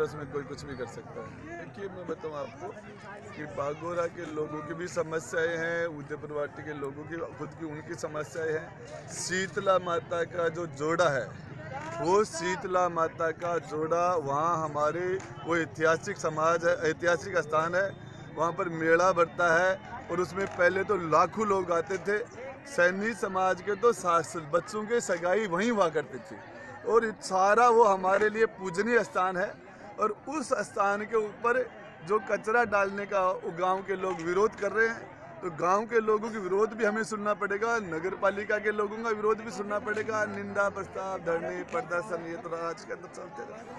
और उसमें कोई कुछ भी कर सकता है। देखिए मैं बताऊँ आपको कि बागोरा के लोगों की भी समस्याएं हैं, उदयपुरवाटी के लोगों की खुद की उनकी समस्याएं हैं। शीतला माता का जो जोड़ा है, वो शीतला माता का जोड़ा वहाँ हमारे वो ऐतिहासिक समाज है, ऐतिहासिक स्थान है। वहाँ पर मेला बढ़ता है और उसमें पहले तो लाखों लोग आते थे। सैनी समाज के तो बच्चों के सगाई वहीं हुआ करती थी और सारा वो हमारे लिए पूजनीय स्थान है। और उस स्थान के ऊपर जो कचरा डालने का गांव के लोग विरोध कर रहे हैं, तो गांव के लोगों की विरोध भी हमें सुनना पड़ेगा, नगर पालिका के लोगों का विरोध भी सुनना पड़ेगा। निंदा प्रस्ताव, धरने, प्रदर्शन, ये तो आज के अंदर चलते रहते।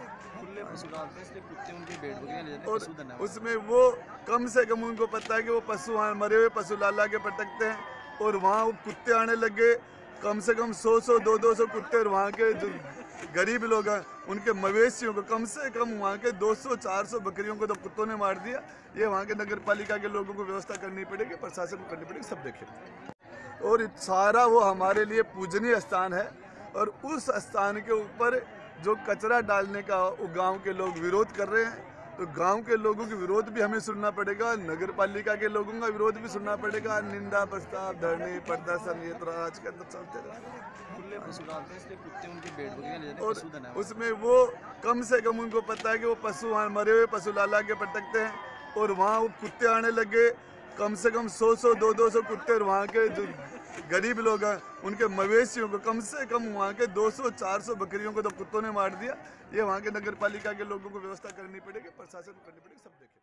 और उसमें वो कम से कम उनको पता है कि वो पशु मरे हुए पशु लाला के पटकते हैं और वहाँ वो कुत्ते आने लगे, कम से कम 100 200 कुत्ते। और वहाँ के जो गरीब लोग हैं उनके मवेशियों को कम से कम वहाँ के 200-400 बकरियों को तो कुत्तों ने मार दिया। ये वहाँ के नगर पालिका के लोगों को व्यवस्था करनी पड़ेगी, प्रशासन को करनी पड़ेगी, सब देखें। और सारा वो हमारे लिए पूजनीय स्थान है और उस स्थान के ऊपर जो कचरा डालने का गांव के लोग विरोध कर रहे हैं, तो गांव के लोगों की विरोध भी हमें सुनना पड़ेगा, नगर पालिका के लोगों का विरोध भी सुनना पड़ेगा। निंदा प्रस्ताव, धरने, प्रदर्शन, ये तो आज के अंदर चलते रहते। और उसमें वो कम से कम उनको पता है कि वो पशु मरे हुए पशु लाला के पटकते हैं और वहाँ वो कुत्ते आने लगे, कम से कम 100 200 कुत्ते। और वहाँ के जो गरीब लोग हैं उनके मवेशियों को कम से कम वहाँ के 200-400 बकरियों को तो कुत्तों ने मार दिया। ये वहाँ के नगर पालिका के लोगों को व्यवस्था करनी पड़ेगी, प्रशासन को करनी पड़ेगी, सब देखें।